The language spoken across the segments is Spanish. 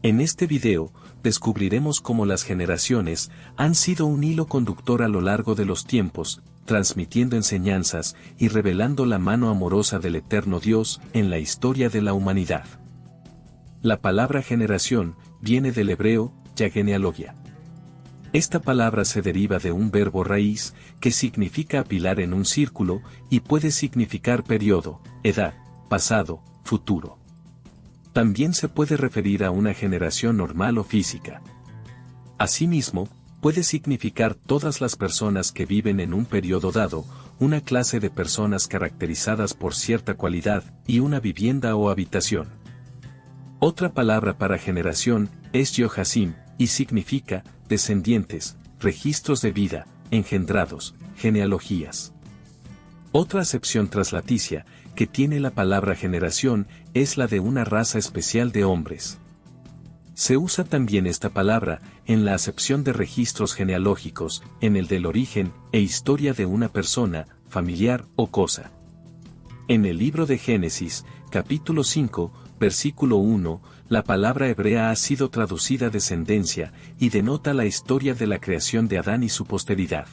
En este video, descubriremos cómo las generaciones han sido un hilo conductor a lo largo de los tiempos, transmitiendo enseñanzas y revelando la mano amorosa del eterno Dios en la historia de la humanidad. La palabra generación viene del hebreo, genealogía. Esta palabra se deriva de un verbo raíz que significa apilar en un círculo y puede significar periodo, edad, pasado, futuro. También se puede referir a una generación normal o física. Asimismo, puede significar todas las personas que viven en un periodo dado, una clase de personas caracterizadas por cierta cualidad y una vivienda o habitación. Otra palabra para generación es Yohasim, y significa descendientes, registros de vida, engendrados, genealogías. Otra acepción traslaticia que tiene la palabra generación es la de una raza especial de hombres. Se usa también esta palabra en la acepción de registros genealógicos, en el del origen e historia de una persona, familiar o cosa. En el libro de Génesis, capítulo 5, versículo 1, la palabra hebrea ha sido traducida descendencia y denota la historia de la creación de Adán y su posteridad.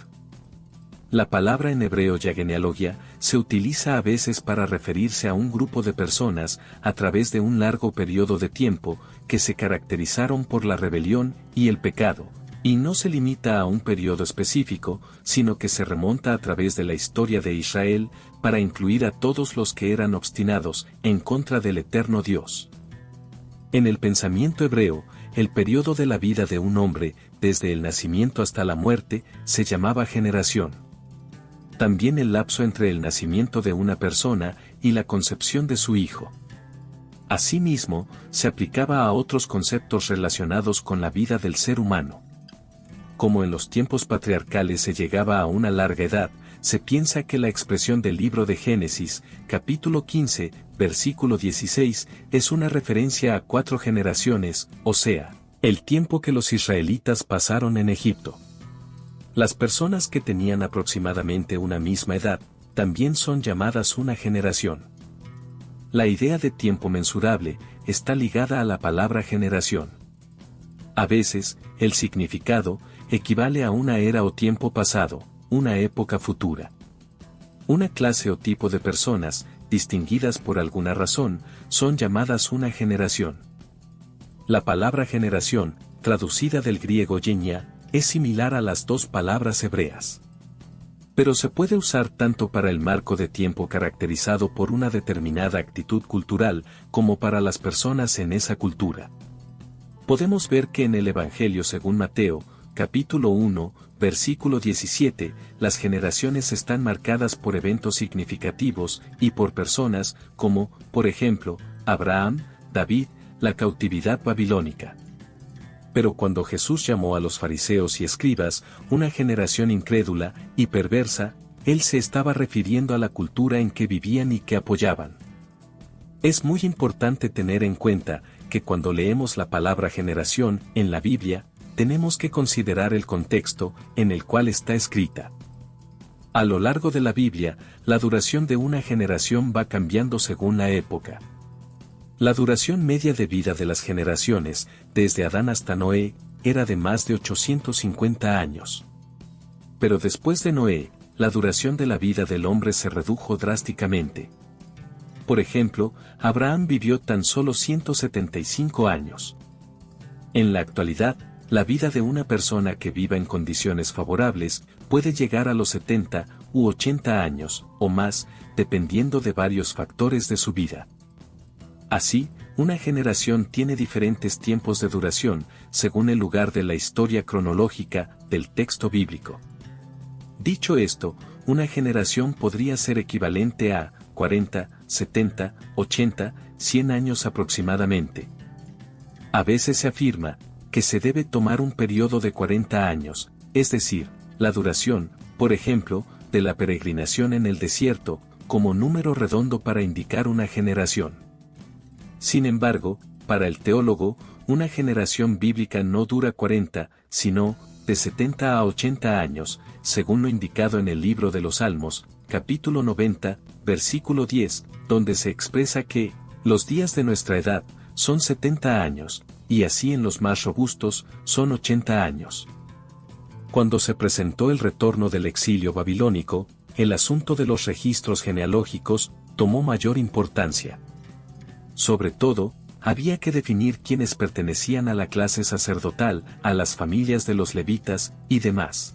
La palabra en hebreo genealogía se utiliza a veces para referirse a un grupo de personas a través de un largo periodo de tiempo que se caracterizaron por la rebelión y el pecado, y no se limita a un periodo específico, sino que se remonta a través de la historia de Israel para incluir a todos los que eran obstinados en contra del eterno Dios. En el pensamiento hebreo, el periodo de la vida de un hombre, desde el nacimiento hasta la muerte, se llamaba generación. También el lapso entre el nacimiento de una persona y la concepción de su hijo. Asimismo, se aplicaba a otros conceptos relacionados con la vida del ser humano. Como en los tiempos patriarcales se llegaba a una larga edad, se piensa que la expresión del libro de Génesis, capítulo 15, versículo 16, es una referencia a 4 generaciones, o sea, el tiempo que los israelitas pasaron en Egipto. Las personas que tenían aproximadamente una misma edad, también son llamadas una generación. La idea de tiempo mensurable está ligada a la palabra generación. A veces, el significado equivale a una era o tiempo pasado, una época futura. Una clase o tipo de personas, distinguidas por alguna razón, son llamadas una generación. La palabra generación, traducida del griego genia, es similar a las 2 palabras hebreas. Pero se puede usar tanto para el marco de tiempo caracterizado por una determinada actitud cultural, como para las personas en esa cultura. Podemos ver que en el Evangelio según Mateo, capítulo 1, versículo 17, las generaciones están marcadas por eventos significativos y por personas como, por ejemplo, Abraham, David, la cautividad babilónica. Pero cuando Jesús llamó a los fariseos y escribas, una generación incrédula y perversa, él se estaba refiriendo a la cultura en que vivían y que apoyaban. Es muy importante tener en cuenta que cuando leemos la palabra generación en la Biblia, tenemos que considerar el contexto en el cual está escrita. A lo largo de la Biblia, la duración de una generación va cambiando según la época. La duración media de vida de las generaciones, desde Adán hasta Noé, era de más de 850 años. Pero después de Noé, la duración de la vida del hombre se redujo drásticamente. Por ejemplo, Abraham vivió tan solo 175 años. En la actualidad, la vida de una persona que viva en condiciones favorables puede llegar a los 70 u 80 años, o más, dependiendo de varios factores de su vida. Así, una generación tiene diferentes tiempos de duración, según el lugar de la historia cronológica del texto bíblico. Dicho esto, una generación podría ser equivalente a 40, 70, 80, 100 años aproximadamente. A veces se afirma que se debe tomar un periodo de 40 años, es decir, la duración, por ejemplo, de la peregrinación en el desierto, como número redondo para indicar una generación. Sin embargo, para el teólogo, una generación bíblica no dura 40, sino de 70 a 80 años, según lo indicado en el libro de los Salmos, capítulo 90, versículo 10, donde se expresa que los días de nuestra edad son 70 años, y así en los más robustos, son 80 años. Cuando se presentó el retorno del exilio babilónico, el asunto de los registros genealógicos tomó mayor importancia. Sobre todo, había que definir quiénes pertenecían a la clase sacerdotal, a las familias de los levitas, y demás.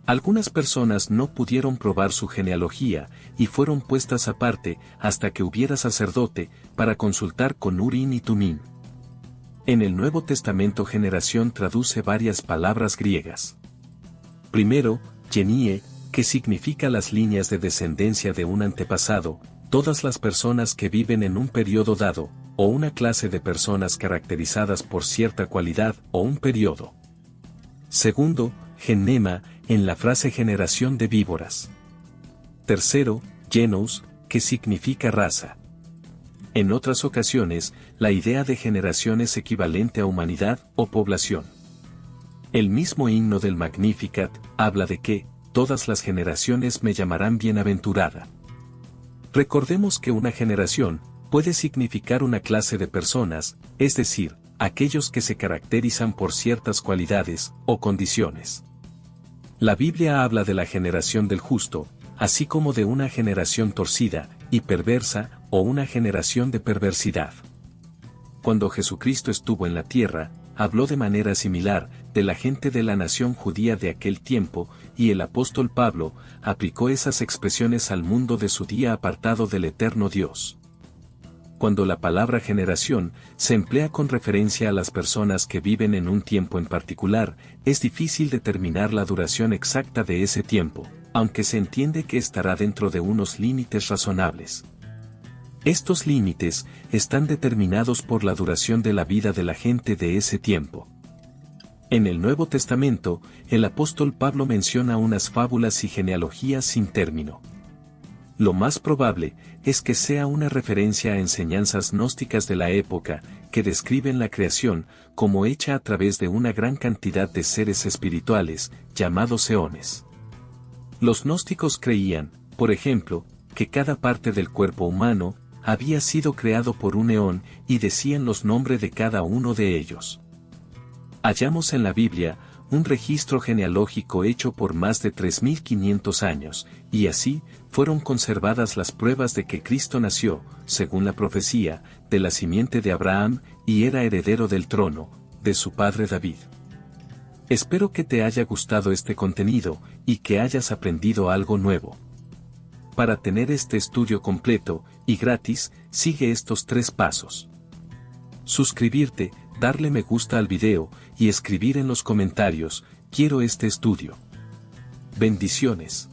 Algunas personas no pudieron probar su genealogía, y fueron puestas aparte, hasta que hubiera sacerdote, para consultar con Urim y Tumim. En el Nuevo Testamento generación traduce varias palabras griegas. Primero, genie, que significa las líneas de descendencia de un antepasado, todas las personas que viven en un periodo dado, o una clase de personas caracterizadas por cierta cualidad o un periodo. Segundo, genema, en la frase generación de víboras. Tercero, genous, que significa raza. En otras ocasiones, la idea de generación es equivalente a humanidad o población. El mismo himno del Magnificat habla de que todas las generaciones me llamarán bienaventurada. Recordemos que una generación puede significar una clase de personas, es decir, aquellos que se caracterizan por ciertas cualidades o condiciones. La Biblia habla de la generación del justo, así como de una generación torcida y perversa o una generación de perversidad. Cuando Jesucristo estuvo en la tierra, habló de manera similar de la gente de la nación judía de aquel tiempo, y el apóstol Pablo aplicó esas expresiones al mundo de su día apartado del eterno Dios. Cuando la palabra generación se emplea con referencia a las personas que viven en un tiempo en particular, es difícil determinar la duración exacta de ese tiempo, aunque se entiende que estará dentro de unos límites razonables. Estos límites están determinados por la duración de la vida de la gente de ese tiempo. En el Nuevo Testamento, el apóstol Pablo menciona unas fábulas y genealogías sin término. Lo más probable es que sea una referencia a enseñanzas gnósticas de la época, que describen la creación como hecha a través de una gran cantidad de seres espirituales, llamados eones. Los gnósticos creían, por ejemplo, que cada parte del cuerpo humano había sido creado por un eón y decían los nombres de cada uno de ellos. Hallamos en la Biblia un registro genealógico hecho por más de 3.500 años, y así fueron conservadas las pruebas de que Cristo nació, según la profecía, de la simiente de Abraham, y era heredero del trono, de su padre David. Espero que te haya gustado este contenido, y que hayas aprendido algo nuevo. Para tener este estudio completo y gratis, sigue estos 3 pasos. Suscribirte, darle me gusta al video, y escribir en los comentarios, quiero este estudio. Bendiciones.